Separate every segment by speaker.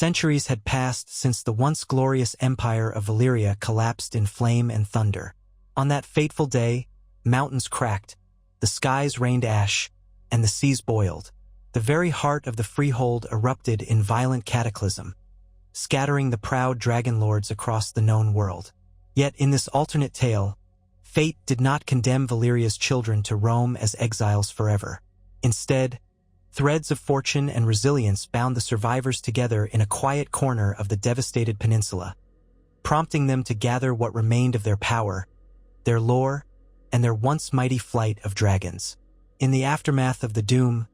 Speaker 1: Centuries had passed since the once glorious empire of Valyria collapsed in flame and thunder. On that fateful day, mountains cracked, the skies rained ash, and the seas boiled. The very heart of the freehold erupted in violent cataclysm, scattering the proud Dragonlords across the known world. Yet in this alternate tale, fate did not condemn Valyria's children to roam as exiles forever. Instead, threads of fortune and resilience bound the survivors together in a quiet corner of the devastated peninsula, prompting them to gather what remained of their power, their lore, and their once mighty flight of dragons. In the aftermath of the doom,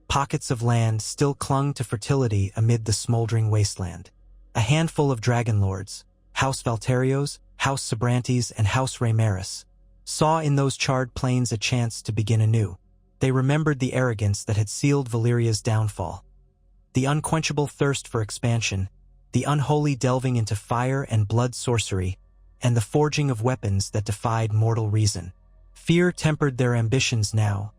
Speaker 1: pockets of land still clung to fertility amid the smoldering wasteland. A handful of Dragonlords, House Valterios, House Sabrantes, and House Raymaris, saw in those charred plains a chance to begin anew. They remembered the arrogance that had sealed Valyria's downfall, the unquenchable thirst for expansion, the unholy delving into fire and blood sorcery, and the forging of weapons that defied mortal reason. Fear tempered their ambitions now,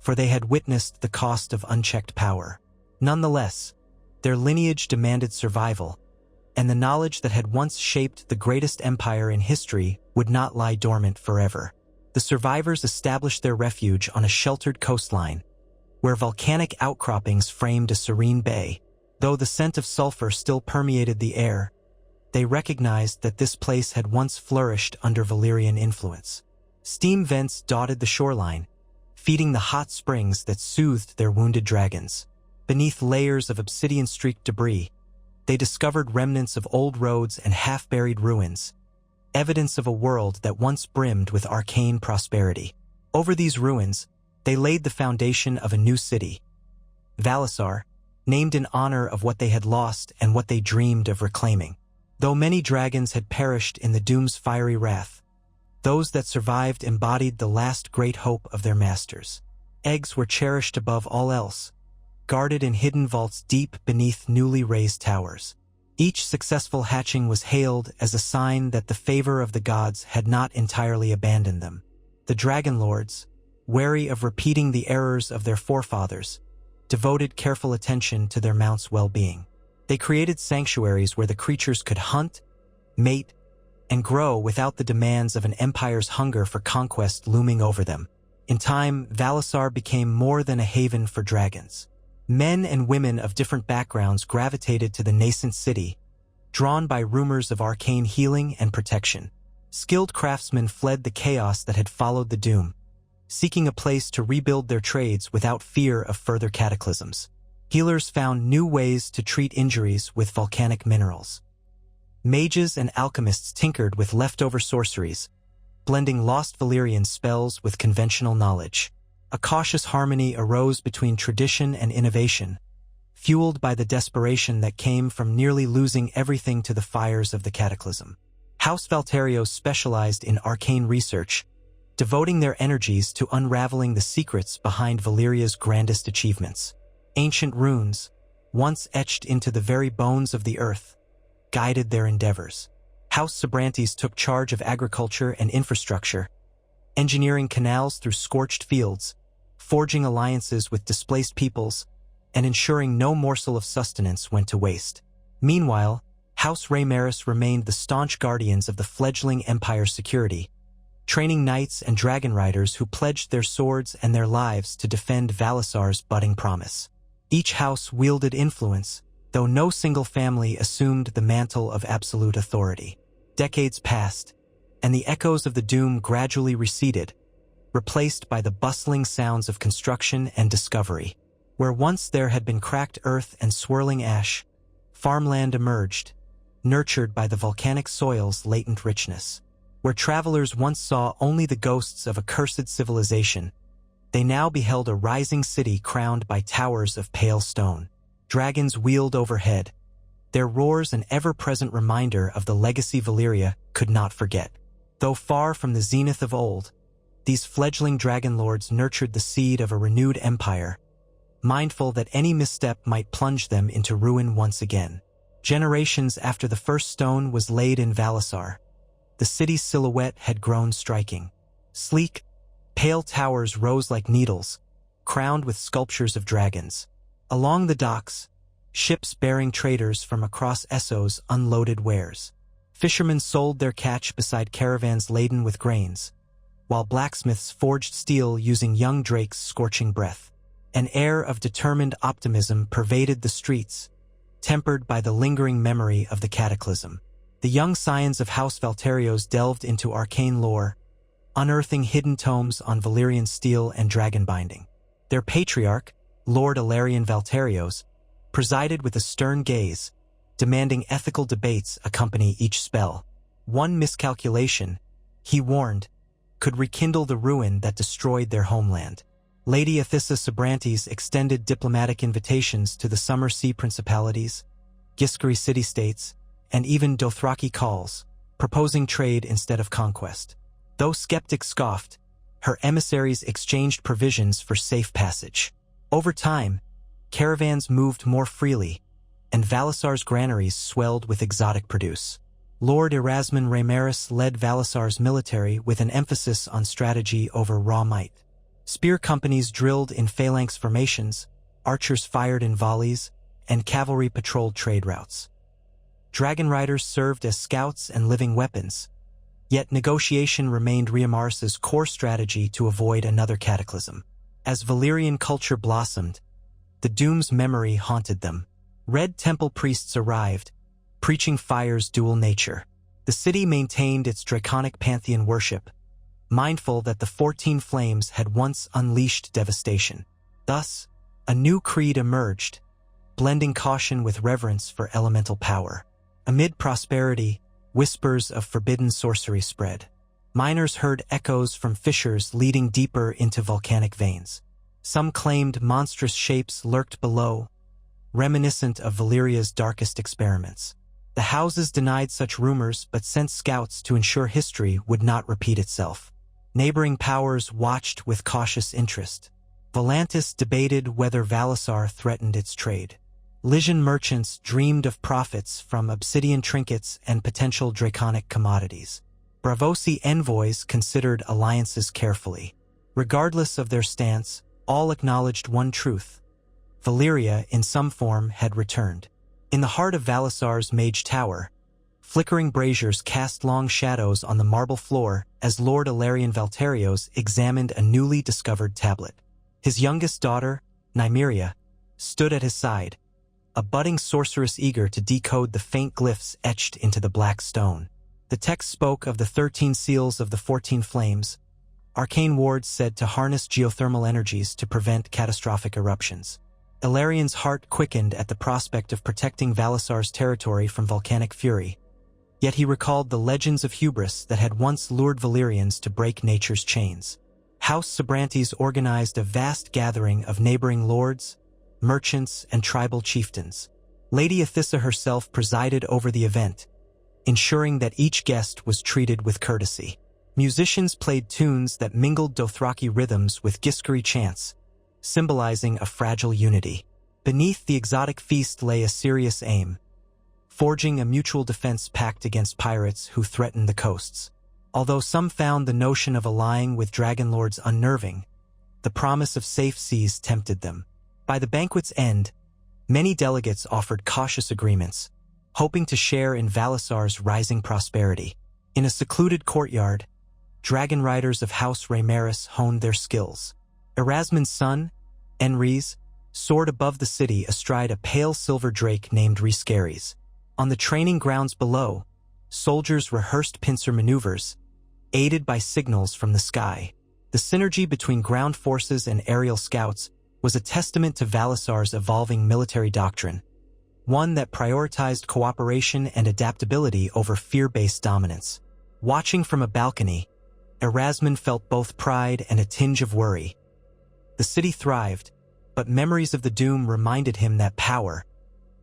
Speaker 1: for they had witnessed the cost of unchecked power. Nonetheless, their lineage demanded survival, and the knowledge that had once shaped the greatest empire in history would not lie dormant forever. The survivors established their refuge on a sheltered coastline, where volcanic outcroppings framed a serene bay. Though the scent of sulfur still permeated the air, they recognized that this place had once flourished under Valyrian influence. Steam vents dotted the shoreline, feeding the hot springs that soothed their wounded dragons. Beneath layers of obsidian-streaked debris, they discovered remnants of old roads and half-buried ruins, evidence of a world that once brimmed with arcane prosperity. Over these ruins, they laid the foundation of a new city, Valsar, named in honor of what they had lost and what they dreamed of reclaiming. Though many dragons had perished in the doom's fiery wrath, those that survived embodied the last great hope of their masters. Eggs were cherished above all else, guarded in hidden vaults deep beneath newly raised towers. Each successful hatching was hailed as a sign that the favor of the gods had not entirely abandoned them. The Dragonlords, wary of repeating the errors of their forefathers, devoted careful attention to their mounts' well-being. They created sanctuaries where the creatures could hunt, mate, and grow without the demands of an empire's hunger for conquest looming over them. In time, Valsar became more than a haven for dragons. Men and women of different backgrounds gravitated to the nascent city, drawn by rumors of arcane healing and protection. Skilled craftsmen fled the chaos that had followed the doom, seeking a place to rebuild their trades without fear of further cataclysms. Healers found new ways to treat injuries with volcanic minerals. Mages and alchemists tinkered with leftover sorceries, blending lost Valyrian spells with conventional knowledge. A cautious harmony arose between tradition and innovation, fueled by the desperation that came from nearly losing everything to the fires of the cataclysm. House Valterios specialized in arcane research, devoting their energies to unraveling the secrets behind Valyria's grandest achievements. Ancient runes, once etched into the very bones of the earth, guided their endeavors. House Sabrantes took charge of agriculture and infrastructure, engineering canals through scorched fields, forging alliances with displaced peoples, and ensuring no morsel of sustenance went to waste. Meanwhile, House Raymaris remained the staunch guardians of the fledgling empire's security, training knights and dragon riders who pledged their swords and their lives to defend Valsar's budding promise. Each house wielded influence, though no single family assumed the mantle of absolute authority. Decades passed, and the echoes of the doom gradually receded, replaced by the bustling sounds of construction and discovery. Where once there had been cracked earth and swirling ash, farmland emerged, nurtured by the volcanic soil's latent richness. Where travelers once saw only the ghosts of a cursed civilization, they now beheld a rising city crowned by towers of pale stone. Dragons wheeled overhead, their roars an ever-present reminder of the legacy Valyria could not forget. Though far from the zenith of old, these fledgling Dragonlords nurtured the seed of a renewed empire, mindful that any misstep might plunge them into ruin once again. Generations after the first stone was laid in Valsar, the city's silhouette had grown striking. Sleek, pale towers rose like needles, crowned with sculptures of dragons. Along the docks, ships bearing traders from across Essos unloaded wares. Fishermen sold their catch beside caravans laden with grains, while blacksmiths forged steel using young Drake's scorching breath. An air of determined optimism pervaded the streets, tempered by the lingering memory of the cataclysm. The young scions of House Valterios delved into arcane lore, unearthing hidden tomes on Valyrian steel and dragon binding. Their patriarch, Lord Ilarion Valterios, presided with a stern gaze, demanding ethical debates accompany each spell. One miscalculation, he warned, could rekindle the ruin that destroyed their homeland. Lady Athissa Sabrantes extended diplomatic invitations to the Summer Sea Principalities, Giscari city-states, and even Dothraki Khals, proposing trade instead of conquest. Though skeptics scoffed, her emissaries exchanged provisions for safe passage. Over time, caravans moved more freely, and Valsar's granaries swelled with exotic produce. Lord Erasmus Raymaris led Valsar's military with an emphasis on strategy over raw might. Spear companies drilled in phalanx formations, archers fired in volleys, and cavalry patrolled trade routes. Dragon riders served as scouts and living weapons, yet negotiation remained Raymaris's core strategy to avoid another cataclysm. As Valyrian culture blossomed, the Doom's memory haunted them. Red Temple priests arrived, preaching fire's dual nature. The city maintained its draconic pantheon worship, mindful that the 14 flames had once unleashed devastation. Thus, a new creed emerged, blending caution with reverence for elemental power. Amid prosperity, whispers of forbidden sorcery spread. Miners heard echoes from fissures leading deeper into volcanic veins. Some claimed monstrous shapes lurked below, reminiscent of Valyria's darkest experiments. The houses denied such rumors but sent scouts to ensure history would not repeat itself. Neighboring powers watched with cautious interest. Volantis debated whether Valsar threatened its trade. Lysian merchants dreamed of profits from obsidian trinkets and potential draconic commodities. Braavosi envoys considered alliances carefully. Regardless of their stance, all acknowledged one truth: Valyria, in some form, had returned. In the heart of Valsar's Mage Tower, flickering braziers cast long shadows on the marble floor as Lord Ilarion Valterios examined a newly discovered tablet. His youngest daughter, Nymeria, stood at his side, a budding sorceress eager to decode the faint glyphs etched into the black stone. The text spoke of the 13 seals of the 14 flames, arcane wards said to harness geothermal energies to prevent catastrophic eruptions. Ilarion's heart quickened at the prospect of protecting Valsar's territory from volcanic fury, yet he recalled the legends of hubris that had once lured Valyrians to break nature's chains. House Sabrantes organized a vast gathering of neighboring lords, merchants, and tribal chieftains. Lady Athissa herself presided over the event, ensuring that each guest was treated with courtesy. Musicians played tunes that mingled Dothraki rhythms with Giscari chants, symbolizing a fragile unity. Beneath the exotic feast lay a serious aim: forging a mutual defense pact against pirates who threatened the coasts. Although some found the notion of allying with Dragonlords unnerving, the promise of safe seas tempted them. By the banquet's end, many delegates offered cautious agreements, hoping to share in Valsar's rising prosperity. In a secluded courtyard, dragon riders of House Raymaris honed their skills. Erasmus's son, Enrys, soared above the city astride a pale silver drake named Rhyscares. On the training grounds below, soldiers rehearsed pincer maneuvers, aided by signals from the sky. The synergy between ground forces and aerial scouts was a testament to Valsar's evolving military doctrine, one that prioritized cooperation and adaptability over fear-based dominance. Watching from a balcony, Erasmus felt both pride and a tinge of worry. The city thrived, but memories of the Doom reminded him that power,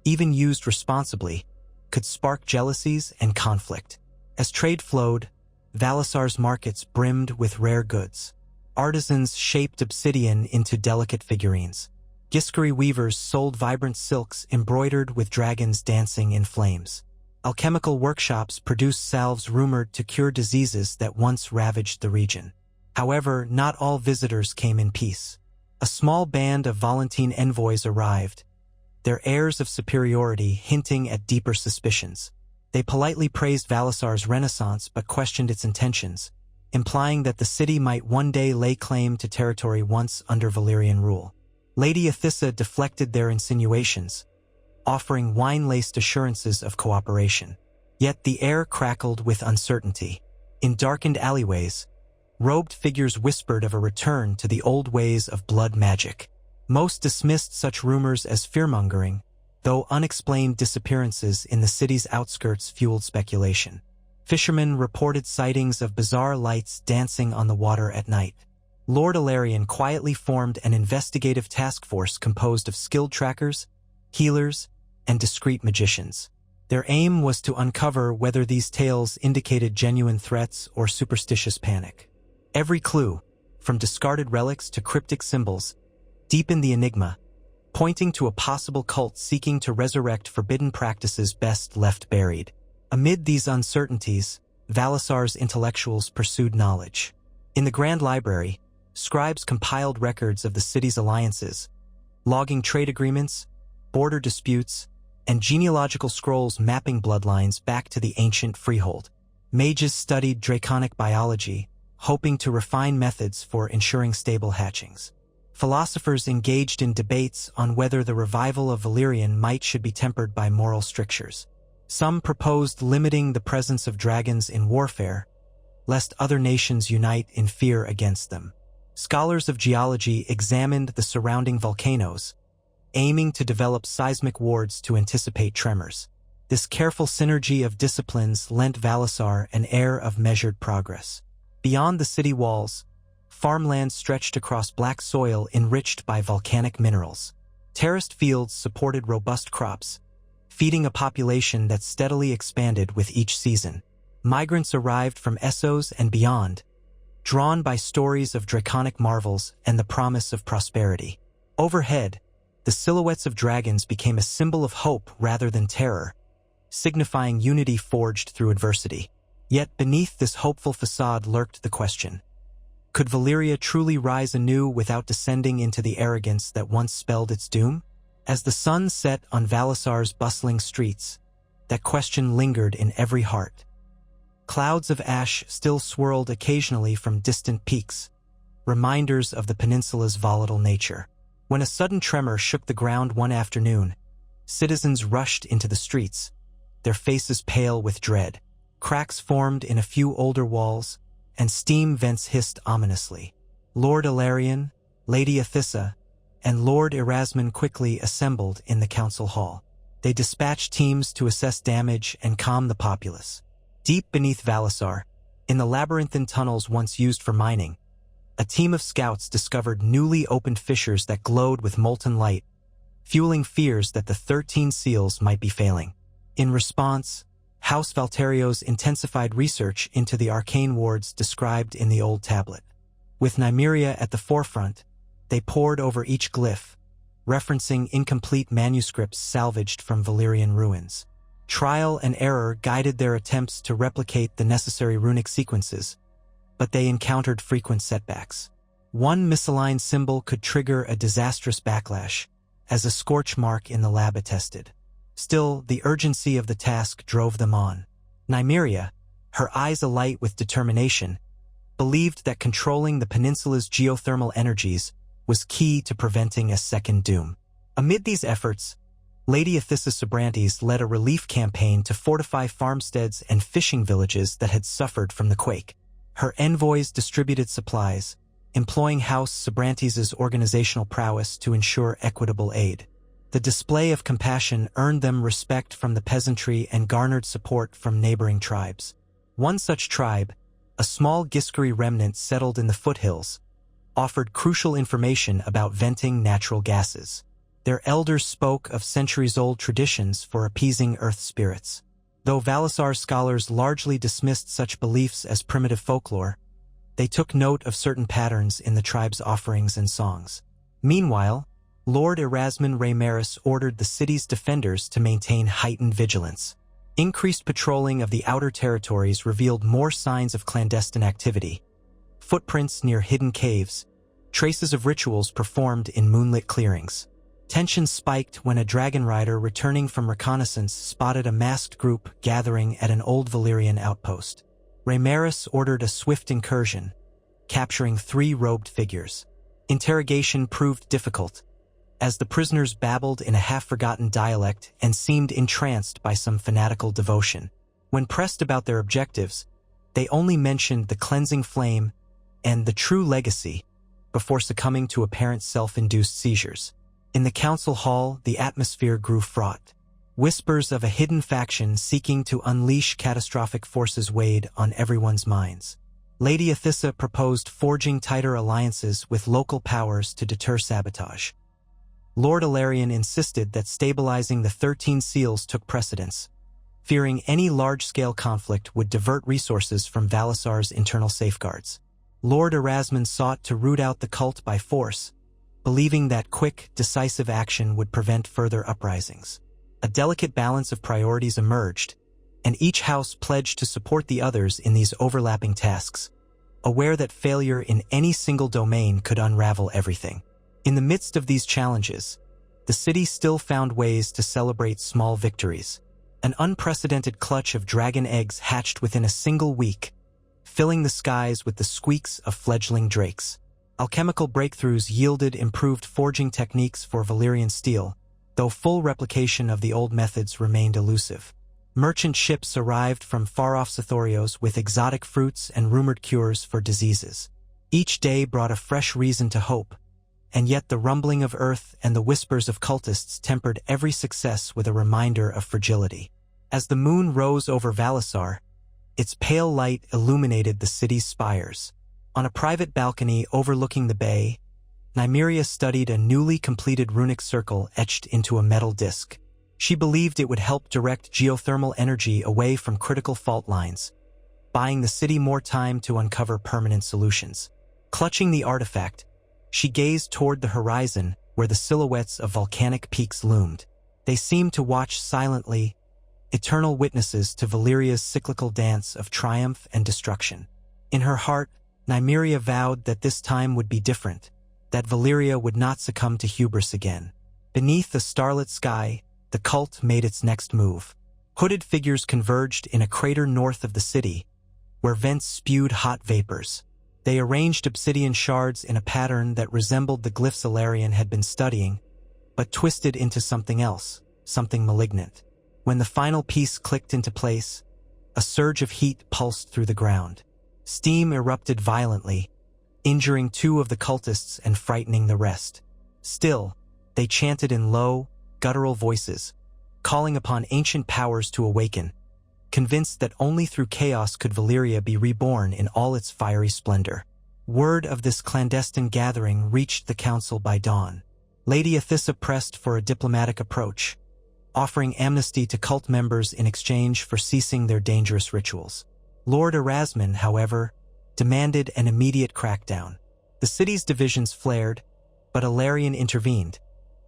Speaker 1: even used responsibly, could spark jealousies and conflict. As trade flowed, Valsar's markets brimmed with rare goods. Artisans shaped obsidian into delicate figurines. Giscari weavers sold vibrant silks embroidered with dragons dancing in flames. Alchemical workshops produced salves rumored to cure diseases that once ravaged the region. However, not all visitors came in peace. A small band of Volantine envoys arrived, their airs of superiority hinting at deeper suspicions. They politely praised Valsar's renaissance but questioned its intentions, implying that the city might one day lay claim to territory once under Valyrian rule. Lady Athissa deflected their insinuations, offering wine-laced assurances of cooperation. Yet the air crackled with uncertainty. In darkened alleyways, robed figures whispered of a return to the old ways of blood magic. Most dismissed such rumors as fearmongering, though unexplained disappearances in the city's outskirts fueled speculation. Fishermen reported sightings of bizarre lights dancing on the water at night. Lord Ilarion quietly formed an investigative task force composed of skilled trackers, healers, and discreet magicians. Their aim was to uncover whether these tales indicated genuine threats or superstitious panic. Every clue, from discarded relics to cryptic symbols, deepened the enigma, pointing to a possible cult seeking to resurrect forbidden practices best left buried. Amid these uncertainties, Valsar's intellectuals pursued knowledge. In the Grand Library, scribes compiled records of the city's alliances, logging trade agreements, border disputes, and genealogical scrolls mapping bloodlines back to the ancient freehold. Mages studied draconic biology, hoping to refine methods for ensuring stable hatchings. Philosophers engaged in debates on whether the revival of Valyrian might should be tempered by moral strictures. Some proposed limiting the presence of dragons in warfare, lest other nations unite in fear against them. Scholars of geology examined the surrounding volcanoes, aiming to develop seismic wards to anticipate tremors. This careful synergy of disciplines lent Valsar an air of measured progress. Beyond the city walls, farmland stretched across black soil enriched by volcanic minerals. Terraced fields supported robust crops, feeding a population that steadily expanded with each season. Migrants arrived from Essos and beyond, drawn by stories of draconic marvels and the promise of prosperity. Overhead, the silhouettes of dragons became a symbol of hope rather than terror, signifying unity forged through adversity. Yet beneath this hopeful facade lurked the question: could Valyria truly rise anew without descending into the arrogance that once spelled its doom? As the sun set on Valsar's bustling streets, that question lingered in every heart. Clouds of ash still swirled occasionally from distant peaks, reminders of the peninsula's volatile nature. When a sudden tremor shook the ground one afternoon, citizens rushed into the streets, their faces pale with dread. Cracks formed in a few older walls, and steam vents hissed ominously. Lord Ilarion, Lady Athissa, and Lord Erasmus quickly assembled in the council hall. They dispatched teams to assess damage and calm the populace. Deep beneath Valsar, in the labyrinthine tunnels once used for mining, a team of scouts discovered newly opened fissures that glowed with molten light, fueling fears that the 13 seals might be failing. In response, House Valterio's intensified research into the arcane wards described in the old tablet. With Nymeria at the forefront, they pored over each glyph, referencing incomplete manuscripts salvaged from Valyrian ruins. Trial and error guided their attempts to replicate the necessary runic sequences, but they encountered frequent setbacks. One misaligned symbol could trigger a disastrous backlash, as a scorch mark in the lab attested. Still, the urgency of the task drove them on. Nymeria, her eyes alight with determination, believed that controlling the peninsula's geothermal energies was key to preventing a second doom. Amid these efforts, Lady Athissa Sobrantes led a relief campaign to fortify farmsteads and fishing villages that had suffered from the quake. Her envoys distributed supplies, employing House Sobrantes' organizational prowess to ensure equitable aid. The display of compassion earned them respect from the peasantry and garnered support from neighboring tribes. One such tribe, a small Giscari remnant settled in the foothills, offered crucial information about venting natural gases. Their elders spoke of centuries-old traditions for appeasing earth spirits. Though Valsar scholars largely dismissed such beliefs as primitive folklore, they took note of certain patterns in the tribe's offerings and songs. Meanwhile, Lord Erasmus Raymaris ordered the city's defenders to maintain heightened vigilance. Increased patrolling of the outer territories revealed more signs of clandestine activity: footprints near hidden caves, traces of rituals performed in moonlit clearings. Tension spiked when a dragon rider returning from reconnaissance spotted a masked group gathering at an old Valyrian outpost. Rhaenyra ordered a swift incursion, capturing 3 robed figures. Interrogation proved difficult, as the prisoners babbled in a half-forgotten dialect and seemed entranced by some fanatical devotion. When pressed about their objectives, they only mentioned the cleansing flame and the true legacy before succumbing to apparent self-induced seizures. In the council hall, the atmosphere grew fraught. Whispers of a hidden faction seeking to unleash catastrophic forces weighed on everyone's minds. Lady Athissa proposed forging tighter alliances with local powers to deter sabotage. Lord Ilarion insisted that stabilizing the 13 seals took precedence, fearing any large-scale conflict would divert resources from Valsar's internal safeguards. Lord Erasmus sought to root out the cult by force, believing that quick, decisive action would prevent further uprisings. A delicate balance of priorities emerged, and each house pledged to support the others in these overlapping tasks, aware that failure in any single domain could unravel everything. In the midst of these challenges, the city still found ways to celebrate small victories. An unprecedented clutch of dragon eggs hatched within a single week, filling the skies with the squeaks of fledgling drakes. Alchemical breakthroughs yielded improved forging techniques for Valyrian steel, though full replication of the old methods remained elusive. Merchant ships arrived from far-off Sithorios with exotic fruits and rumored cures for diseases. Each day brought a fresh reason to hope, and yet the rumbling of earth and the whispers of cultists tempered every success with a reminder of fragility. As the moon rose over Valsar, its pale light illuminated the city's spires. On a private balcony overlooking the bay, Nymeria studied a newly completed runic circle etched into a metal disc. She believed it would help direct geothermal energy away from critical fault lines, buying the city more time to uncover permanent solutions. Clutching the artifact, she gazed toward the horizon where the silhouettes of volcanic peaks loomed. They seemed to watch silently, eternal witnesses to Valyria's cyclical dance of triumph and destruction. In her heart, Nymeria vowed that this time would be different, that Valyria would not succumb to hubris again. Beneath the starlit sky, the cult made its next move. Hooded figures converged in a crater north of the city, where vents spewed hot vapors. They arranged obsidian shards in a pattern that resembled the glyphs Ilarion had been studying, but twisted into something else, something malignant. When the final piece clicked into place, a surge of heat pulsed through the ground. Steam erupted violently, injuring 2 of the cultists and frightening the rest. Still, they chanted in low, guttural voices, calling upon ancient powers to awaken, convinced that only through chaos could Valyria be reborn in all its fiery splendor. Word of this clandestine gathering reached the council by dawn. Lady Athissa pressed for a diplomatic approach, offering amnesty to cult members in exchange for ceasing their dangerous rituals. Lord Erasmus, however, demanded an immediate crackdown. The city's divisions flared, but Ilarion intervened,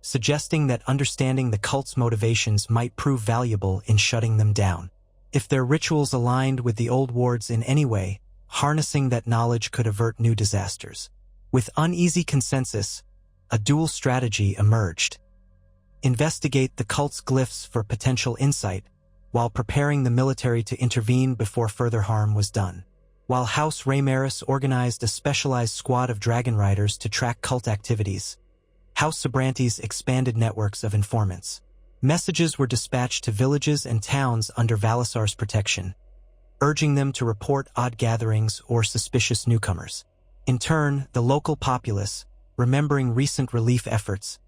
Speaker 1: suggesting that understanding the cult's motivations might prove valuable in shutting them down. If their rituals aligned with the old wards in any way, harnessing that knowledge could avert new disasters. With uneasy consensus, a dual strategy emerged. Investigate the cult's glyphs for potential insight, while preparing the military to intervene before further harm was done. While House Rhaenyra organized a specialized squad of dragon riders to track cult activities, House Sabrantes expanded networks of informants. Messages were dispatched to villages and towns under Valsar's protection, urging them to report odd gatherings or suspicious newcomers. In turn, the local populace, remembering recent relief efforts,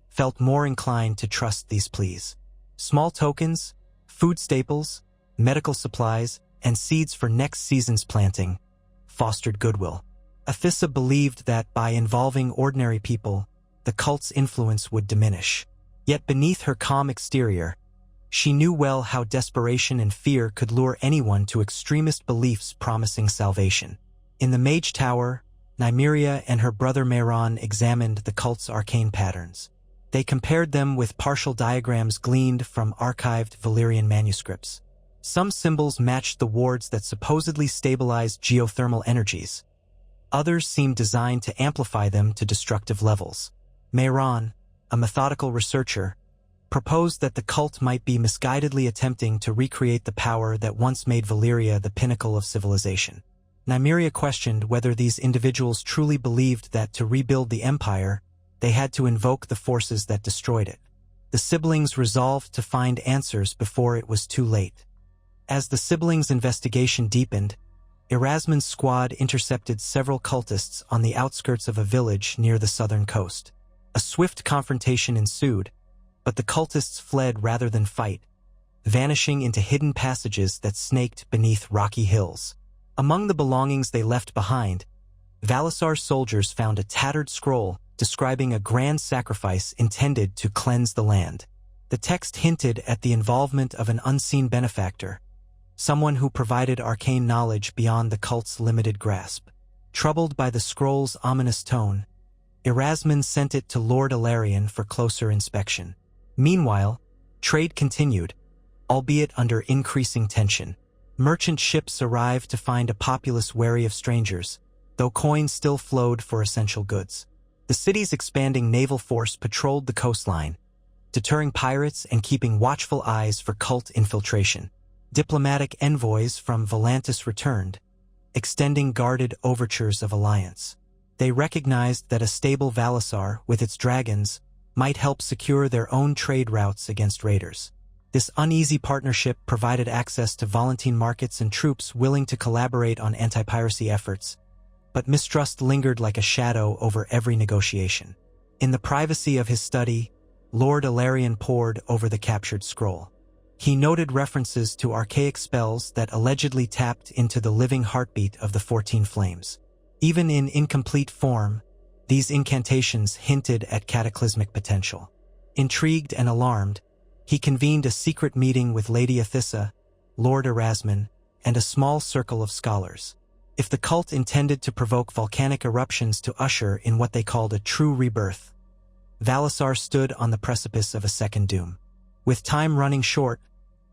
Speaker 1: felt more inclined to trust these pleas. Small tokens, food staples, medical supplies, and seeds for next season's planting fostered goodwill. Athissa believed that by involving ordinary people, the cult's influence would diminish. Yet beneath her calm exterior, she knew well how desperation and fear could lure anyone to extremist beliefs promising salvation. In the Mage Tower, Nymeria and her brother Mehran examined the cult's arcane patterns. They compared them with partial diagrams gleaned from archived Valyrian manuscripts. Some symbols matched the wards that supposedly stabilized geothermal energies. Others seemed designed to amplify them to destructive levels. Mehran, a methodical researcher, proposed that the cult might be misguidedly attempting to recreate the power that once made Valyria the pinnacle of civilization. Nymeria questioned whether these individuals truly believed that to rebuild the empire, they had to invoke the forces that destroyed it. The siblings resolved to find answers before it was too late. As the siblings' investigation deepened, Erasmus's squad intercepted several cultists on the outskirts of a village near the southern coast. A swift confrontation ensued, but the cultists fled rather than fight, vanishing into hidden passages that snaked beneath rocky hills. Among the belongings they left behind, Valsar's soldiers found a tattered scroll describing a grand sacrifice intended to cleanse the land. The text hinted at the involvement of an unseen benefactor, someone who provided arcane knowledge beyond the cult's limited grasp. Troubled by the scroll's ominous tone, Erasmus sent it to Lord Alarion for closer inspection. Meanwhile, trade continued, albeit under increasing tension. Merchant ships arrived to find a populace wary of strangers, though coins still flowed for essential goods. The city's expanding naval force patrolled the coastline, deterring pirates and keeping watchful eyes for cult infiltration. Diplomatic envoys from Volantis returned, extending guarded overtures of alliance. They recognized that a stable Valsar, with its dragons, might help secure their own trade routes against raiders. This uneasy partnership provided access to Volantine markets and troops willing to collaborate on anti-piracy efforts, but mistrust lingered like a shadow over every negotiation. In the privacy of his study, Lord Alarion pored over the captured scroll. He noted references to archaic spells that allegedly tapped into the living heartbeat of the 14 Flames. Even in incomplete form, these incantations hinted at cataclysmic potential. Intrigued and alarmed, he convened a secret meeting with Lady Athissa, Lord Erasmus, and a small circle of scholars. If the cult intended to provoke volcanic eruptions to usher in what they called a true rebirth, Valsar stood on the precipice of a second doom. With time running short,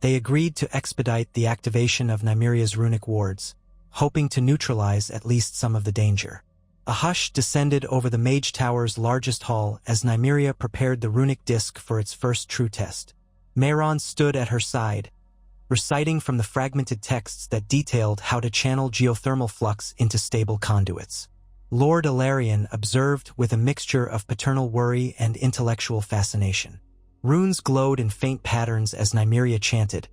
Speaker 1: they agreed to expedite the activation of Nymeria's runic wards, hoping to neutralize at least some of the danger. A hush descended over the Mage Tower's largest hall as Nymeria prepared the runic disc for its first true test. Mayron stood at her side, reciting from the fragmented texts that detailed how to channel geothermal flux into stable conduits. Lord Alarion observed with a mixture of paternal worry and intellectual fascination. Runes glowed in faint patterns as Nymeria chanted,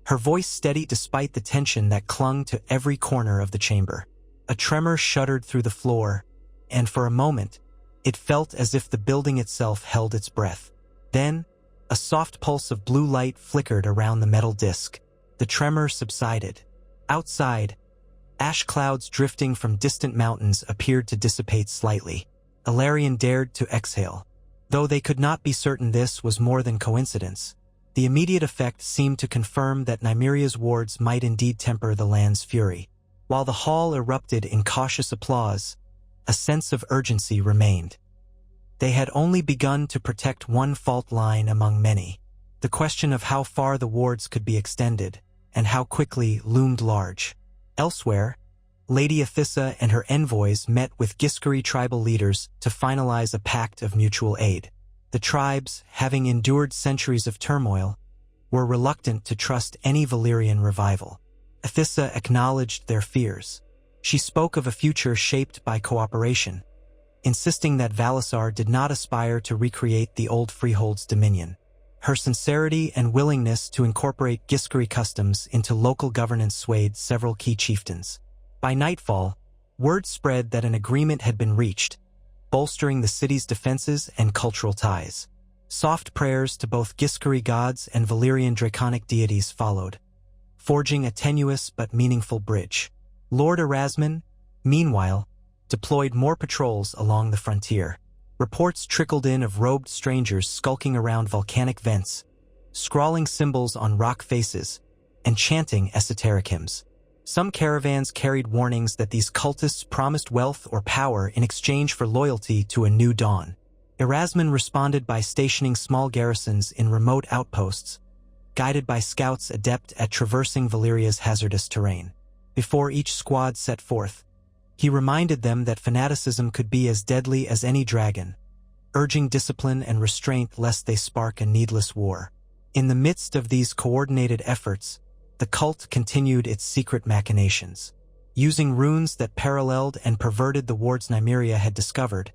Speaker 1: her voice steady despite the tension that clung to every corner of the chamber. A tremor shuddered through the floor, and for a moment, it felt as if the building itself held its breath. Then, a soft pulse of blue light flickered around the metal disc. The tremor subsided. Outside, ash clouds drifting from distant mountains appeared to dissipate slightly. Alarion dared to exhale. Though they could not be certain this was more than coincidence, the immediate effect seemed to confirm that Nymeria's wards might indeed temper the land's fury. While the hall erupted in cautious applause, a sense of urgency remained. They had only begun to protect one fault line among many. The question of how far the wards could be extended, and how quickly, loomed large. Elsewhere, Lady Athissa and her envoys met with Giscari tribal leaders to finalize a pact of mutual aid. The tribes, having endured centuries of turmoil, were reluctant to trust any Valyrian revival. Athissa acknowledged their fears. She spoke of a future shaped by cooperation, insisting that Valsar did not aspire to recreate the old freehold's dominion. Her sincerity and willingness to incorporate Giscari customs into local governance swayed several key chieftains. By nightfall, word spread that an agreement had been reached, bolstering the city's defenses and cultural ties. Soft prayers to both Giscari gods and Valyrian draconic deities followed, forging a tenuous but meaningful bridge. Lord Erasmus, meanwhile, deployed more patrols along the frontier. Reports trickled in of robed strangers skulking around volcanic vents, scrawling symbols on rock faces, and chanting esoteric hymns. Some caravans carried warnings that these cultists promised wealth or power in exchange for loyalty to a new dawn. Erasmus responded by stationing small garrisons in remote outposts, guided by scouts adept at traversing Valyria's hazardous terrain. Before each squad set forth, he reminded them that fanaticism could be as deadly as any dragon, urging discipline and restraint lest they spark a needless war. In the midst of these coordinated efforts, the cult continued its secret machinations. Using runes that paralleled and perverted the wards Nymeria had discovered,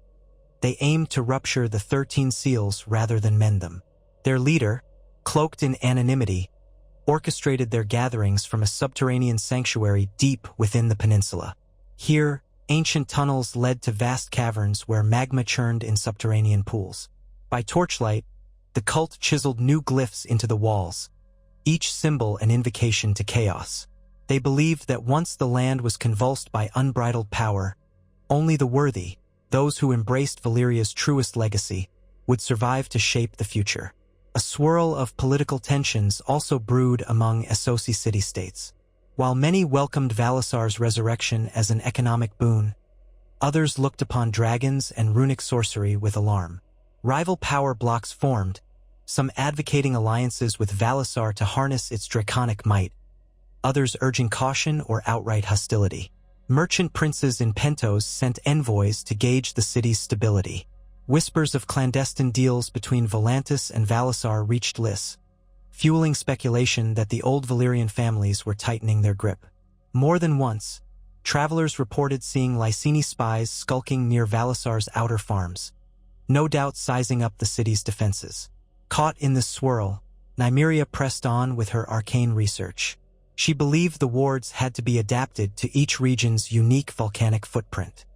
Speaker 1: they aimed to rupture the 13 seals rather than mend them. Their leader, cloaked in anonymity, orchestrated their gatherings from a subterranean sanctuary deep within the peninsula. Here, ancient tunnels led to vast caverns where magma churned in subterranean pools. By torchlight, the cult chiseled new glyphs into the walls, each symbol an invocation to chaos. They believed that once the land was convulsed by unbridled power, only the worthy, those who embraced Valyria's truest legacy, would survive to shape the future. A swirl of political tensions also brewed among Essosi city-states. While many welcomed Valsar's resurrection as an economic boon, others looked upon dragons and runic sorcery with alarm. Rival power blocks formed, some advocating alliances with Valsar to harness its draconic might, others urging caution or outright hostility. Merchant princes in Pentos sent envoys to gauge the city's stability. Whispers of clandestine deals between Volantis and Valsar reached Lys, fueling speculation that the old Valyrian families were tightening their grip. More than once, travelers reported seeing Lyseni spies skulking near Valsar's outer farms, no doubt sizing up the city's defenses. Caught in this swirl, Nymeria pressed on with her arcane research. She believed the wards had to be adapted to each region's unique volcanic footprint.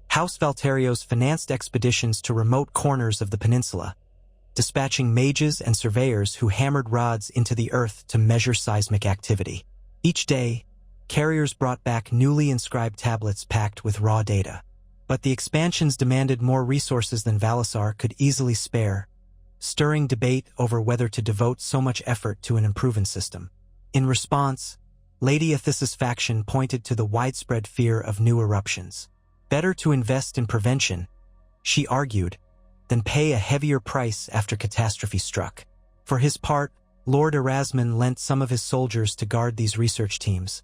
Speaker 1: House Valterios financed expeditions to remote corners of the peninsula, dispatching mages and surveyors who hammered rods into the earth to measure seismic activity. Each day, carriers brought back newly inscribed tablets packed with raw data. But the expansions demanded more resources than Valsar could easily spare, stirring debate over whether to devote so much effort to an improvement system. In response, Lady Athys's faction pointed to the widespread fear of new eruptions. Better to invest in prevention, she argued, than pay a heavier price after catastrophe struck. For his part, Lord Erasmus lent some of his soldiers to guard these research teams,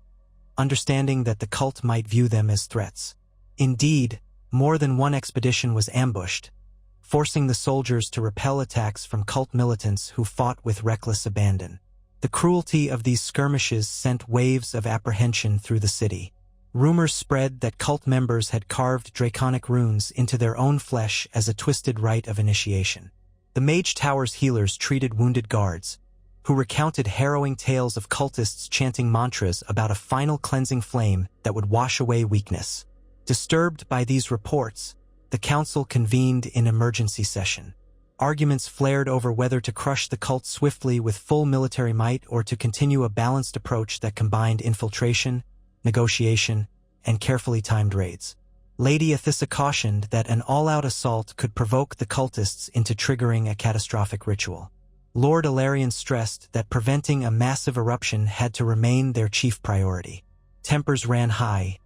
Speaker 1: understanding that the cult might view them as threats. Indeed, more than one expedition was ambushed, forcing the soldiers to repel attacks from cult militants who fought with reckless abandon. The cruelty of these skirmishes sent waves of apprehension through the city. Rumors spread that cult members had carved draconic runes into their own flesh as a twisted rite of initiation. The Mage Tower's healers treated wounded guards, who recounted harrowing tales of cultists chanting mantras about a final cleansing flame that would wash away weakness. Disturbed by these reports, the council convened in emergency session. Arguments flared over whether to crush the cult swiftly with full military might or to continue a balanced approach that combined infiltration, negotiation, and carefully timed raids. Lady Athysa cautioned that an all-out assault could provoke the cultists into triggering a catastrophic ritual. Lord Alarion stressed that preventing a massive eruption had to remain their chief priority. Tempers ran high.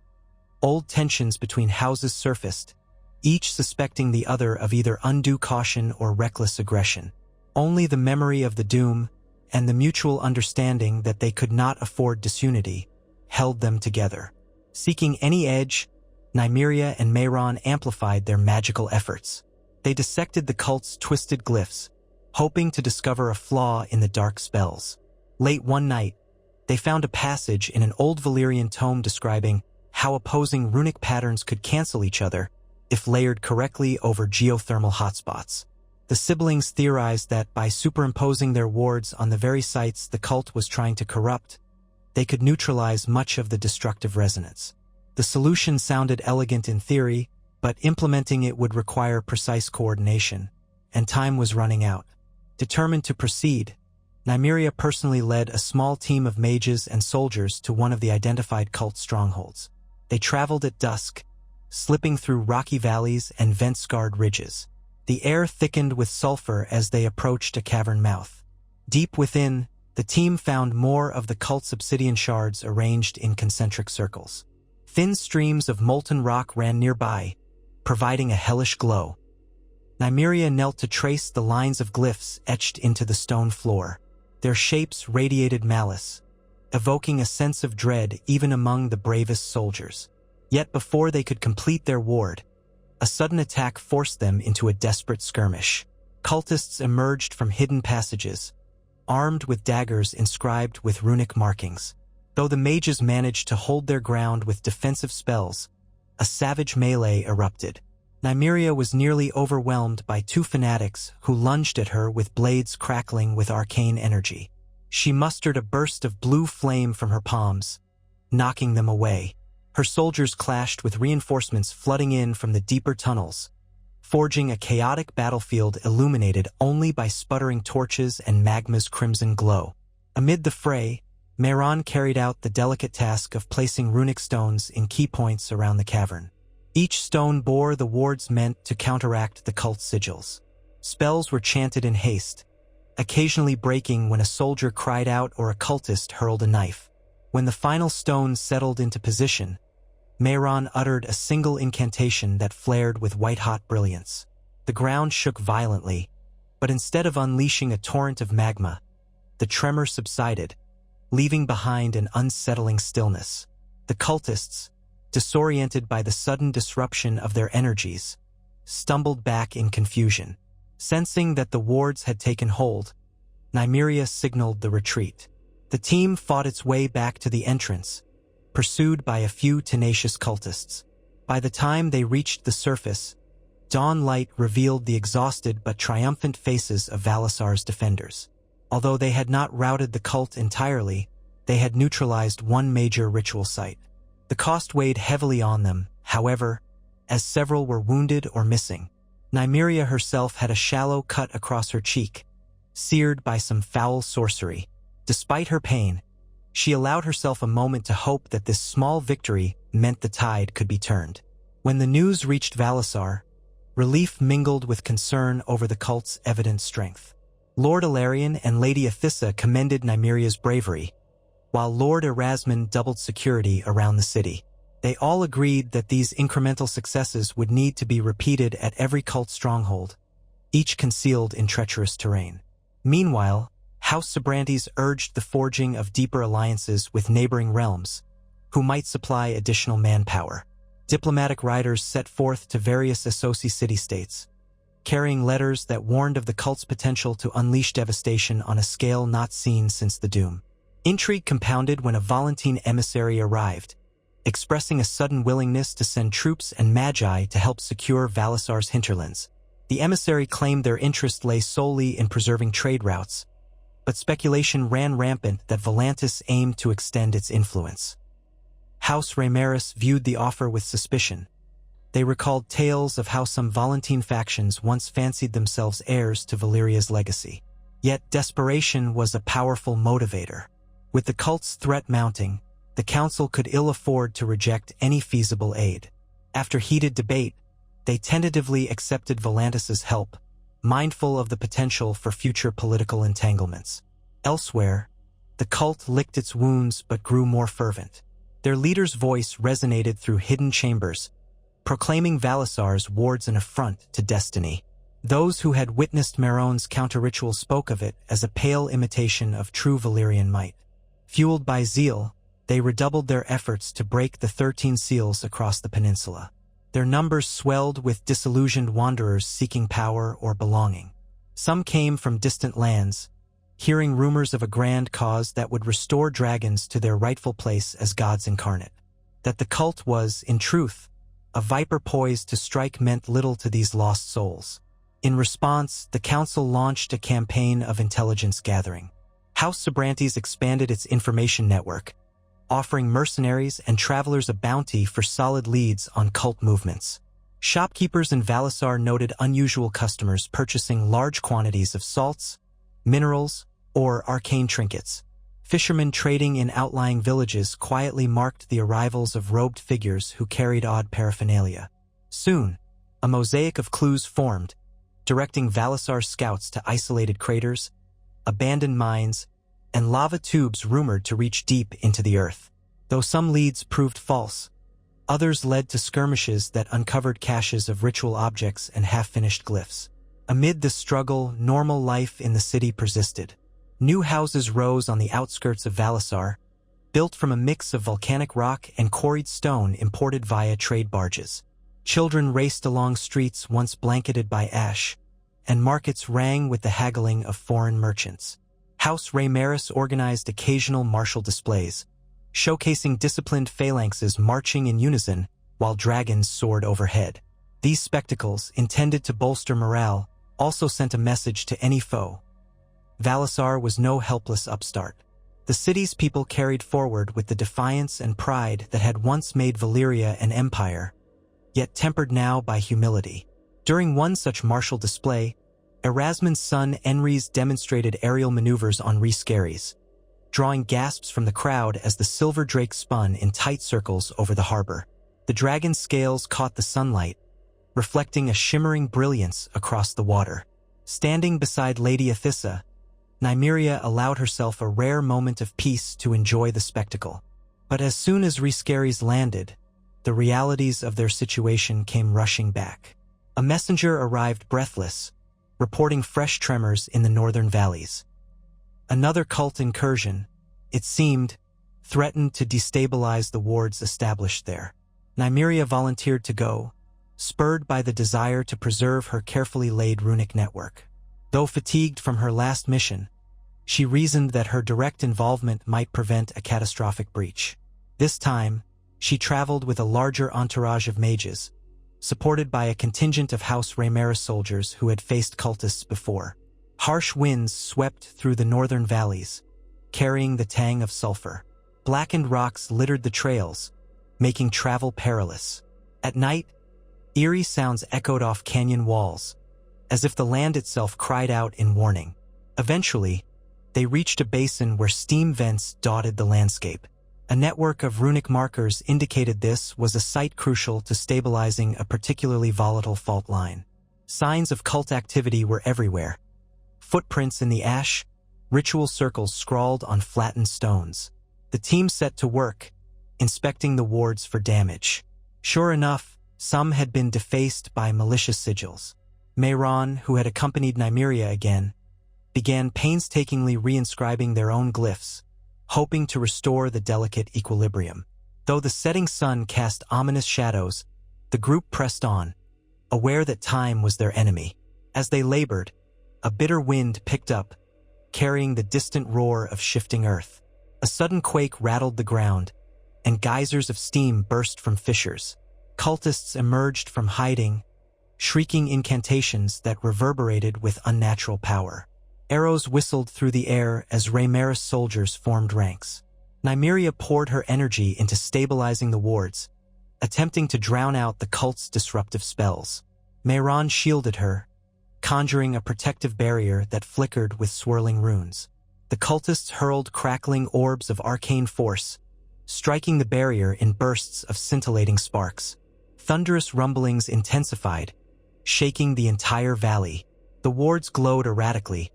Speaker 1: Old tensions between houses surfaced, each suspecting the other of either undue caution or reckless aggression. Only the memory of the doom and the mutual understanding that they could not afford disunity held them together. Seeking any edge, Nymeria and Mehran amplified their magical efforts. They dissected the cult's twisted glyphs, hoping to discover a flaw in the dark spells. Late one night, they found a passage in an old Valyrian tome describing how opposing runic patterns could cancel each other if layered correctly over geothermal hotspots. The siblings theorized that by superimposing their wards on the very sites the cult was trying to corrupt, they could neutralize much of the destructive resonance. The solution sounded elegant in theory, but implementing it would require precise coordination, and time was running out. Determined to proceed, Nymeria personally led a small team of mages and soldiers to one of the identified cult strongholds. They traveled at dusk, slipping through rocky valleys and vent-scarred ridges. The air thickened with sulfur as they approached a cavern mouth. Deep within, the team found more of the cult's obsidian shards arranged in concentric circles. Thin streams of molten rock ran nearby, providing a hellish glow. Nymeria knelt to trace the lines of glyphs etched into the stone floor. Their shapes radiated malice, evoking a sense of dread even among the bravest soldiers. Yet before they could complete their ward, A sudden attack forced them into a desperate skirmish. Cultists emerged from hidden passages, armed with daggers inscribed with runic markings. Though the mages managed to hold their ground with defensive spells, a savage melee erupted. Nymeria was nearly overwhelmed by two fanatics who lunged at her with blades crackling with arcane energy. She mustered a burst of blue flame from her palms, knocking them away. Her soldiers clashed with reinforcements flooding in from the deeper tunnels, forging a chaotic battlefield illuminated only by sputtering torches and magma's crimson glow. Amid the fray, Mehran carried out the delicate task of placing runic stones in key points around the cavern. Each stone bore the wards meant to counteract the cult's sigils. Spells were chanted in haste, occasionally breaking when a soldier cried out or a cultist hurled a knife. When the final stone settled into position, Mehran uttered a single incantation that flared with white-hot brilliance. The ground shook violently, but instead of unleashing a torrent of magma, the tremor subsided, leaving behind an unsettling stillness. The cultists, disoriented by the sudden disruption of their energies, stumbled back in confusion. Sensing that the wards had taken hold, Nymeria signaled the retreat. The team fought its way back to the entrance, pursued by a few tenacious cultists. By the time they reached the surface, dawn light revealed the exhausted but triumphant faces of Valsar's defenders. Although they had not routed the cult entirely, they had neutralized one major ritual site. The cost weighed heavily on them, however, as several were wounded or missing. Nymeria herself had a shallow cut across her cheek, seared by some foul sorcery. Despite her pain, she allowed herself a moment to hope that this small victory meant the tide could be turned. When the news reached Valsar, relief mingled with concern over the cult's evident strength. Lord Ilarion and Lady Athissa commended Nymeria's bravery, while Lord Erasmus doubled security around the city. They all agreed that these incremental successes would need to be repeated at every cult stronghold, each concealed in treacherous terrain. Meanwhile, House Sabrantes urged the forging of deeper alliances with neighboring realms, who might supply additional manpower. Diplomatic riders set forth to various Associ city-states, carrying letters that warned of the cult's potential to unleash devastation on a scale not seen since the Doom. Intrigue compounded when a Volantine emissary arrived, expressing a sudden willingness to send troops and magi to help secure Valsar's hinterlands. The emissary claimed their interest lay solely in preserving trade routes, but speculation ran rampant that Volantis aimed to extend its influence. House Raymaris viewed the offer with suspicion. They recalled tales of how some Volantine factions once fancied themselves heirs to Valyria's legacy. Yet desperation was a powerful motivator. With the cult's threat mounting, the council could ill afford to reject any feasible aid. After heated debate, they tentatively accepted Volantis's help, mindful of the potential for future political entanglements. Elsewhere, the cult licked its wounds but grew more fervent. Their leader's voice resonated through hidden chambers, proclaiming Valsar's wards an affront to destiny. Those who had witnessed Mehran's counter-ritual spoke of it as a pale imitation of true Valyrian might. Fueled by zeal, they redoubled their efforts to break the 13 seals across the peninsula. Their numbers swelled with disillusioned wanderers seeking power or belonging. Some came from distant lands, hearing rumors of a grand cause that would restore dragons to their rightful place as gods incarnate. That the cult was, in truth, a viper poised to strike meant little to these lost souls. In response, the council launched a campaign of intelligence gathering. House Sabrantes expanded its information network, offering mercenaries and travelers a bounty for solid leads on cult movements. Shopkeepers in Valsar noted unusual customers purchasing large quantities of salts, minerals, or arcane trinkets. Fishermen trading in outlying villages quietly marked the arrivals of robed figures who carried odd paraphernalia. Soon, a mosaic of clues formed, directing Valsar scouts to isolated craters, abandoned mines, and lava tubes rumored to reach deep into the earth. Though some leads proved false, others led to skirmishes that uncovered caches of ritual objects and half-finished glyphs. Amid the struggle, normal life in the city persisted. New houses rose on the outskirts of Valsar, built from a mix of volcanic rock and quarried stone imported via trade barges. Children raced along streets once blanketed by ash, and markets rang with the haggling of foreign merchants. House Raymaris organized occasional martial displays, showcasing disciplined phalanxes marching in unison while dragons soared overhead. These spectacles, intended to bolster morale, also sent a message to any foe. Valsar was no helpless upstart. The city's people carried forward with the defiance and pride that had once made Valyria an empire, yet tempered now by humility. During one such martial display, Erasmus's son Enrys demonstrated aerial maneuvers on Rescaries, drawing gasps from the crowd as the silver drake spun in tight circles over the harbor. The dragon's scales caught the sunlight, reflecting a shimmering brilliance across the water. Standing beside Lady Athissa, Nymeria allowed herself a rare moment of peace to enjoy the spectacle. But as soon as Rescaries landed, the realities of their situation came rushing back. A messenger arrived breathless, reporting fresh tremors in the northern valleys. Another cult incursion, it seemed, threatened to destabilize the wards established there. Nymeria volunteered to go, spurred by the desire to preserve her carefully laid runic network. Though fatigued from her last mission, she reasoned that her direct involvement might prevent a catastrophic breach. This time, she traveled with a larger entourage of mages, supported by a contingent of House Raymaris soldiers who had faced cultists before. Harsh winds swept through the northern valleys, carrying the tang of sulfur. Blackened rocks littered the trails, making travel perilous. At night, eerie sounds echoed off canyon walls, as if the land itself cried out in warning. Eventually, they reached a basin where steam vents dotted the landscape. A network of runic markers indicated this was a site crucial to stabilizing a particularly volatile fault line. Signs of cult activity were everywhere. Footprints in the ash, ritual circles scrawled on flattened stones. The team set to work, inspecting the wards for damage. Sure enough, some had been defaced by malicious sigils. Mayron, who had accompanied Nymeria again, began painstakingly reinscribing their own glyphs, hoping to restore the delicate equilibrium. Though the setting sun cast ominous shadows, the group pressed on, aware that time was their enemy. As they labored, a bitter wind picked up, carrying the distant roar of shifting earth. A sudden quake rattled the ground, and geysers of steam burst from fissures. Cultists emerged from hiding, shrieking incantations that reverberated with unnatural power. Arrows whistled through the air as Raymaris soldiers formed ranks. Nymeria poured her energy into stabilizing the wards, attempting to drown out the cult's disruptive spells. Mayron shielded her, conjuring a protective barrier that flickered with swirling runes. The cultists hurled crackling orbs of arcane force, striking the barrier in bursts of scintillating sparks. Thunderous rumblings intensified, shaking the entire valley. The wards glowed erratically,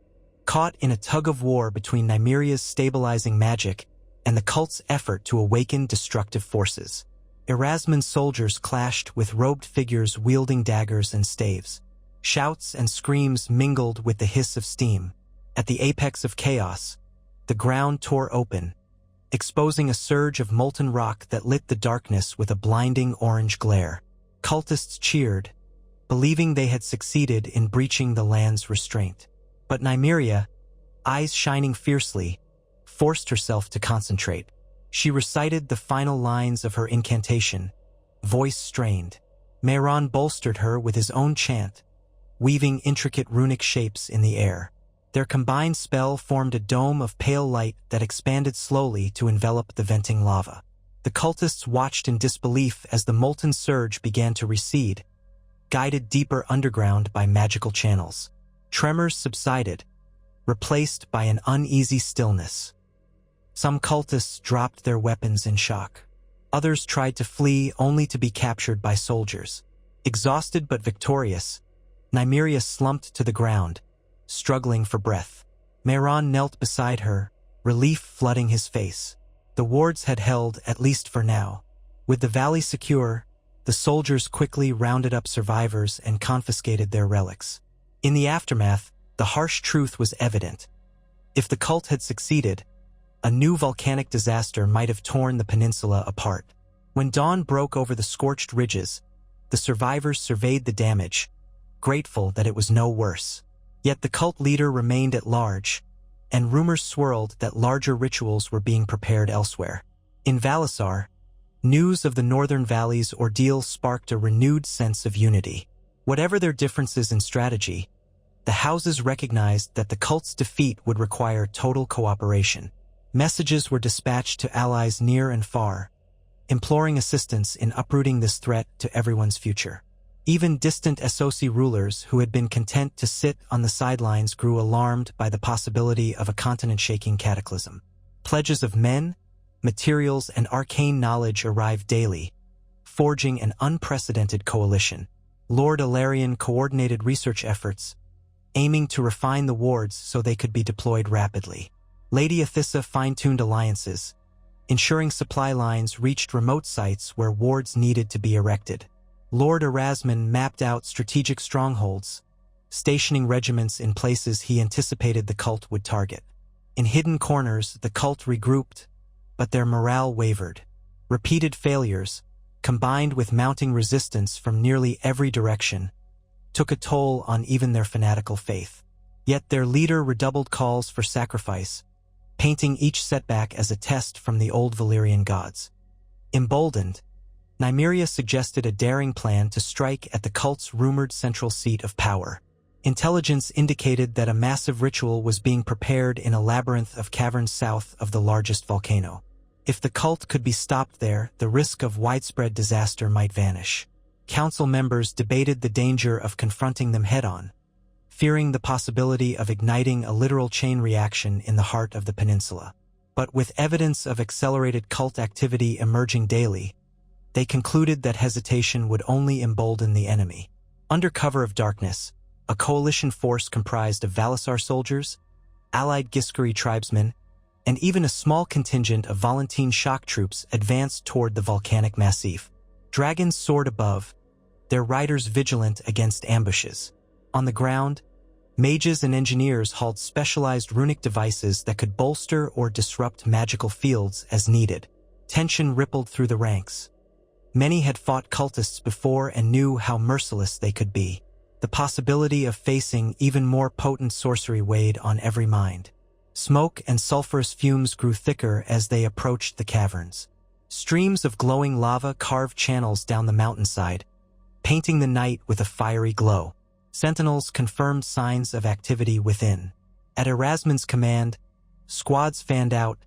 Speaker 1: caught in a tug-of-war between Nymeria's stabilizing magic and the cult's effort to awaken destructive forces. Erasmus's soldiers clashed with robed figures wielding daggers and staves. Shouts and screams mingled with the hiss of steam. At the apex of chaos, the ground tore open, exposing a surge of molten rock that lit the darkness with a blinding orange glare. Cultists cheered, believing they had succeeded in breaching the land's restraint. But Nymeria, eyes shining fiercely, forced herself to concentrate. She recited the final lines of her incantation, voice strained. Mayron bolstered her with his own chant, weaving intricate runic shapes in the air. Their combined spell formed a dome of pale light that expanded slowly to envelop the venting lava. The cultists watched in disbelief as the molten surge began to recede, guided deeper underground by magical channels. Tremors subsided, replaced by an uneasy stillness. Some cultists dropped their weapons in shock. Others tried to flee only to be captured by soldiers. Exhausted but victorious, Nymeria slumped to the ground, struggling for breath. Mayron knelt beside her, relief flooding his face. The wards had held, at least for now. With the valley secure, the soldiers quickly rounded up survivors and confiscated their relics. In the aftermath, the harsh truth was evident. If the cult had succeeded, a new volcanic disaster might have torn the peninsula apart. When dawn broke over the scorched ridges, The survivors surveyed the damage, grateful that it was no worse. Yet the cult leader remained at large, and rumors swirled that larger rituals were being prepared elsewhere. In Valsar, news of the Northern Valley's ordeal sparked a renewed sense of unity. Whatever their differences in strategy, the houses recognized that the cult's defeat would require total cooperation. Messages were dispatched to allies near and far, imploring assistance in uprooting this threat to everyone's future. Even distant SOC rulers who had been content to sit on the sidelines grew alarmed by the possibility of a continent-shaking cataclysm. Pledges of men, materials, and arcane knowledge arrived daily, forging an unprecedented coalition. Lord Alarion coordinated research efforts, aiming to refine the wards so they could be deployed rapidly. Lady Athissa fine-tuned alliances, ensuring supply lines reached remote sites where wards needed to be erected. Lord Erasmus mapped out strategic strongholds, stationing regiments in places he anticipated the cult would target. In hidden corners, the cult regrouped, but their morale wavered. Repeated failures, combined with mounting resistance from nearly every direction, took a toll on even their fanatical faith. Yet their leader redoubled calls for sacrifice, painting each setback as a test from the old Valyrian gods. Emboldened, Nymeria suggested a daring plan to strike at the cult's rumored central seat of power. Intelligence indicated that a massive ritual was being prepared in a labyrinth of caverns south of the largest volcano. If the cult could be stopped there, the risk of widespread disaster might vanish. Council members debated the danger of confronting them head-on, fearing the possibility of igniting a literal chain reaction in the heart of the peninsula. But with evidence of accelerated cult activity emerging daily, they concluded that hesitation would only embolden the enemy. Under cover of darkness, a coalition force comprised of Valsar soldiers, allied Giscari tribesmen, and even a small contingent of Volantene shock troops advanced toward the volcanic massif. Dragons soared above, their riders vigilant against ambushes. On the ground, mages and engineers hauled specialized runic devices that could bolster or disrupt magical fields as needed. Tension rippled through the ranks. Many had fought cultists before and knew how merciless they could be. The possibility of facing even more potent sorcery weighed on every mind. Smoke and sulfurous fumes grew thicker as they approached the caverns. Streams of glowing lava carved channels down the mountainside, painting the night with a fiery glow. Sentinels confirmed signs of activity within. At Erasmus's command, squads fanned out,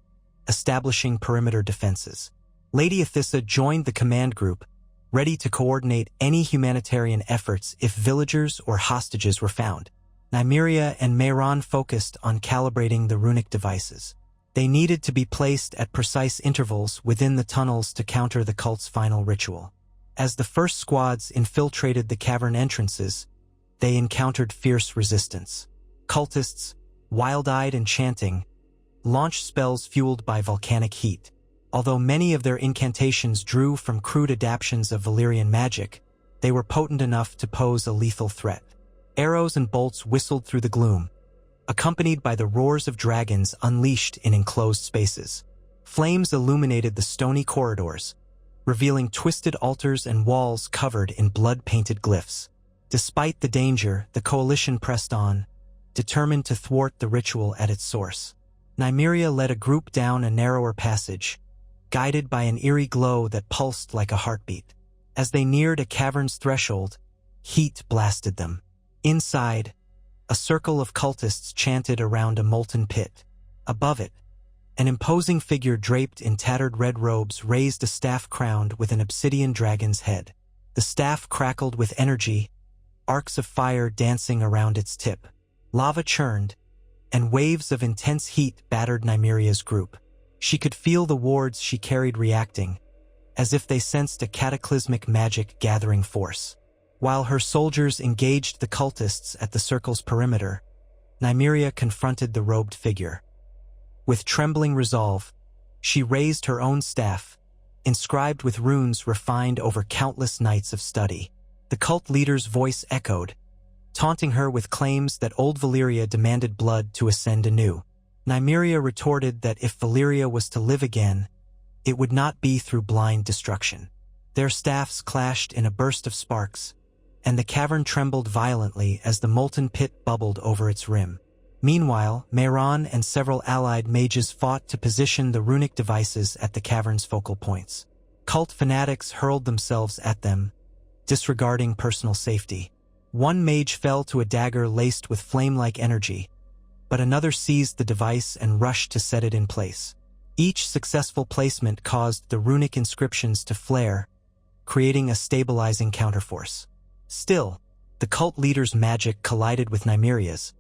Speaker 1: establishing perimeter defenses. Lady Athissa joined the command group, ready to coordinate any humanitarian efforts if villagers or hostages were found. Nymeria and Mehran focused on calibrating the runic devices. They needed to be placed at precise intervals within the tunnels to counter the cult's final ritual. As the first squads infiltrated the cavern entrances, they encountered fierce resistance. Cultists, wild-eyed and chanting, launched spells fueled by volcanic heat. Although many of their incantations drew from crude adaptations of Valyrian magic, they were potent enough to pose a lethal threat. Arrows and bolts whistled through the gloom, accompanied by the roars of dragons unleashed in enclosed spaces. Flames illuminated the stony corridors, revealing twisted altars and walls covered in blood-painted glyphs. Despite the danger, the coalition pressed on, determined to thwart the ritual at its source. Nymeria led a group down a narrower passage, guided by an eerie glow that pulsed like a heartbeat. As they neared a cavern's threshold, heat blasted them. Inside, a circle of cultists chanted around a molten pit. Above it, an imposing figure draped in tattered red robes raised a staff crowned with an obsidian dragon's head. The staff crackled with energy, arcs of fire dancing around its tip. Lava churned, and waves of intense heat battered Nymeria's group. She could feel the wards she carried reacting, as if they sensed a cataclysmic magic gathering force. While her soldiers engaged the cultists at the circle's perimeter, Nymeria confronted the robed figure. With trembling resolve, she raised her own staff, inscribed with runes refined over countless nights of study. The cult leader's voice echoed, taunting her with claims that old Valyria demanded blood to ascend anew. Nymeria retorted that if Valyria was to live again, it would not be through blind destruction. Their staffs clashed in a burst of sparks, and the cavern trembled violently as the molten pit bubbled over its rim. Meanwhile, Mehran and several allied mages fought to position the runic devices at the cavern's focal points. Cult fanatics hurled themselves at them, disregarding personal safety. One mage fell to a dagger laced with flame-like energy, but another seized the device and rushed to set it in place. Each successful placement caused the runic inscriptions to flare, creating a stabilizing counterforce. Still, the cult leader's magic collided with Nymeria's,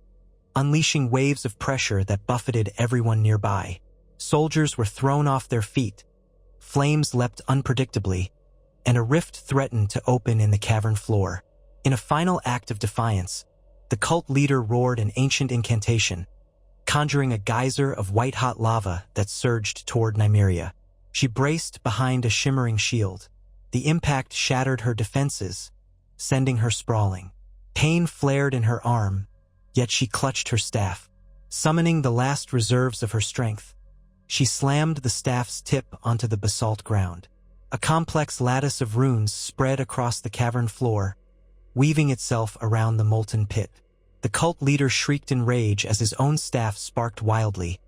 Speaker 1: unleashing waves of pressure that buffeted everyone nearby. Soldiers were thrown off their feet, flames leapt unpredictably, and a rift threatened to open in the cavern floor. In a final act of defiance, the cult leader roared an ancient incantation, conjuring a geyser of white-hot lava that surged toward Nymeria. She braced behind a shimmering shield. The impact shattered her defenses, sending her sprawling. Pain flared in her arm, yet she clutched her staff. Summoning the last reserves of her strength, she slammed the staff's tip onto the basalt ground. A complex lattice of runes spread across the cavern floor, weaving itself around the molten pit. The cult leader shrieked in rage as his own staff sparked wildly,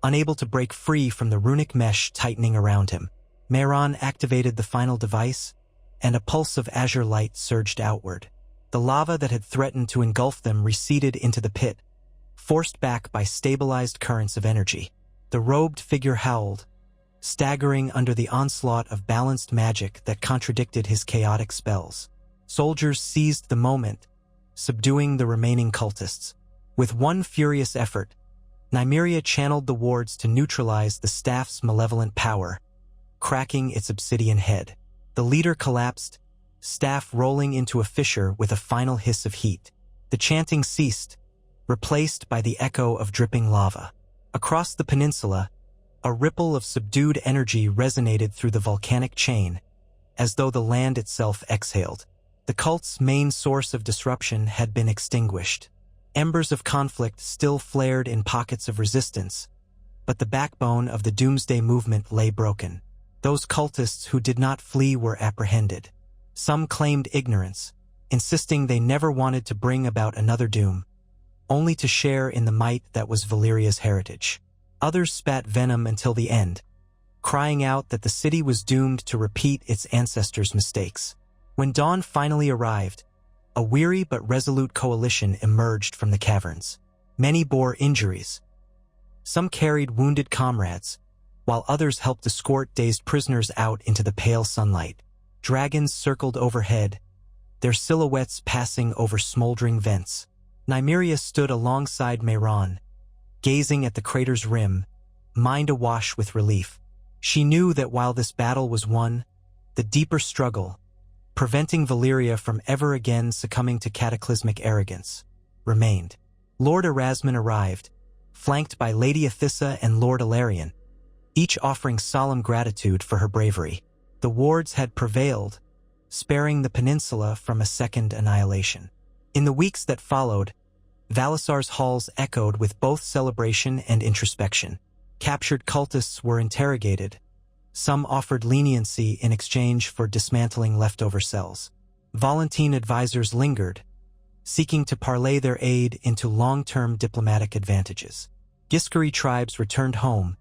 Speaker 1: unable to break free from the runic mesh tightening around him. Mehran activated the final device, and a pulse of azure light surged outward. The lava that had threatened to engulf them receded into the pit, forced back by stabilized currents of energy. The robed figure howled, staggering under the onslaught of balanced magic that contradicted his chaotic spells. Soldiers seized the moment, subduing the remaining cultists. With one furious effort, Nymeria channeled the wards to neutralize the staff's malevolent power, cracking its obsidian head. The leader collapsed, staff rolling into a fissure with a final hiss of heat. The chanting ceased, replaced by the echo of dripping lava. Across the peninsula, a ripple of subdued energy resonated through the volcanic chain, as though the land itself exhaled. The cult's main source of disruption had been extinguished. Embers of conflict still flared in pockets of resistance, but the backbone of the Doomsday movement lay broken. Those cultists who did not flee were apprehended. Some claimed ignorance, insisting they never wanted to bring about another doom, only to share in the might that was Valyria's heritage. Others spat venom until the end, crying out that the city was doomed to repeat its ancestors' mistakes. When dawn finally arrived, a weary but resolute coalition emerged from the caverns. Many bore injuries. Some carried wounded comrades, while others helped escort dazed prisoners out into the pale sunlight. Dragons circled overhead, their silhouettes passing over smoldering vents. Nymeria stood alongside Mehran, gazing at the crater's rim, mind awash with relief. She knew that while this battle was won, the deeper struggle, preventing Valyria from ever again succumbing to cataclysmic arrogance, remained. Lord Erasmus arrived, flanked by Lady Athissa and Lord Ilarion, each offering solemn gratitude for her bravery. The wards had prevailed, sparing the peninsula from a second annihilation. In the weeks that followed, Valsar's halls echoed with both celebration and introspection. Captured cultists were interrogated. Some offered leniency in exchange for dismantling leftover cells. Volantene advisors lingered, seeking to parlay their aid into long-term diplomatic advantages. Giscari tribes returned home,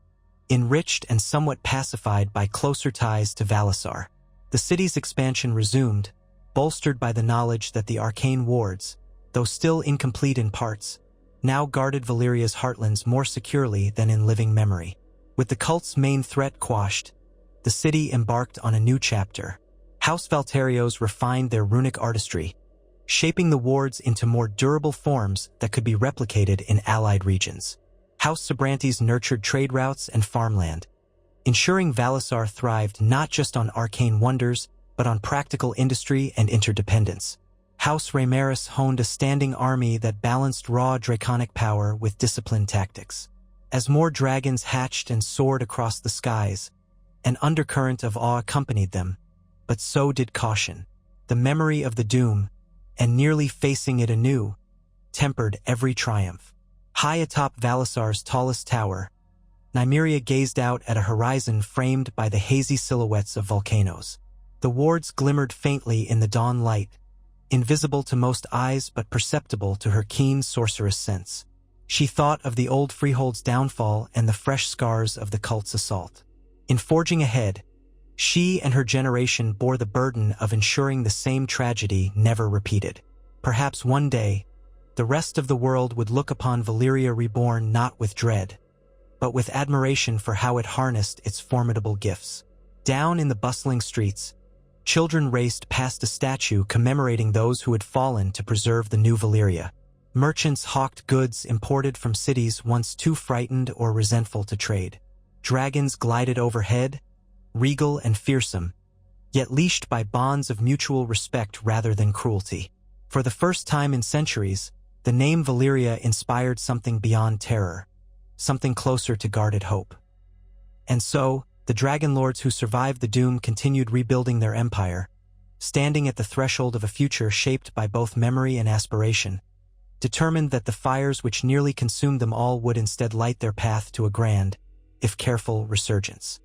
Speaker 1: enriched and somewhat pacified by closer ties to Valsar. The city's expansion resumed, bolstered by the knowledge that the arcane wards, though still incomplete in parts, now guarded Valyria's heartlands more securely than in living memory. With the cult's main threat quashed, the city embarked on a new chapter. House Valterios refined their runic artistry, shaping the wards into more durable forms that could be replicated in allied regions. House Sabrantes nurtured trade routes and farmland, ensuring Valsar thrived not just on arcane wonders, but on practical industry and interdependence. House Raymaris honed a standing army that balanced raw draconic power with disciplined tactics. As more dragons hatched and soared across the skies, an undercurrent of awe accompanied them, but so did caution. The memory of the doom, and nearly facing it anew, tempered every triumph. High atop Valsar's tallest tower, Nymeria gazed out at a horizon framed by the hazy silhouettes of volcanoes. The wards glimmered faintly in the dawn light, invisible to most eyes but perceptible to her keen sorceress sense. She thought of the old freehold's downfall and the fresh scars of the cult's assault. In forging ahead, she and her generation bore the burden of ensuring the same tragedy never repeated. Perhaps one day, the rest of the world would look upon Valyria reborn not with dread, but with admiration for how it harnessed its formidable gifts. Down in the bustling streets, children raced past a statue commemorating those who had fallen to preserve the new Valyria. Merchants hawked goods imported from cities once too frightened or resentful to trade. Dragons glided overhead, regal and fearsome, yet leashed by bonds of mutual respect rather than cruelty. For the first time in centuries, the name Valyria inspired something beyond terror, something closer to guarded hope. And so, the Dragonlords who survived the doom continued rebuilding their empire, standing at the threshold of a future shaped by both memory and aspiration, determined that the fires which nearly consumed them all would instead light their path to a grand, if careful, resurgence.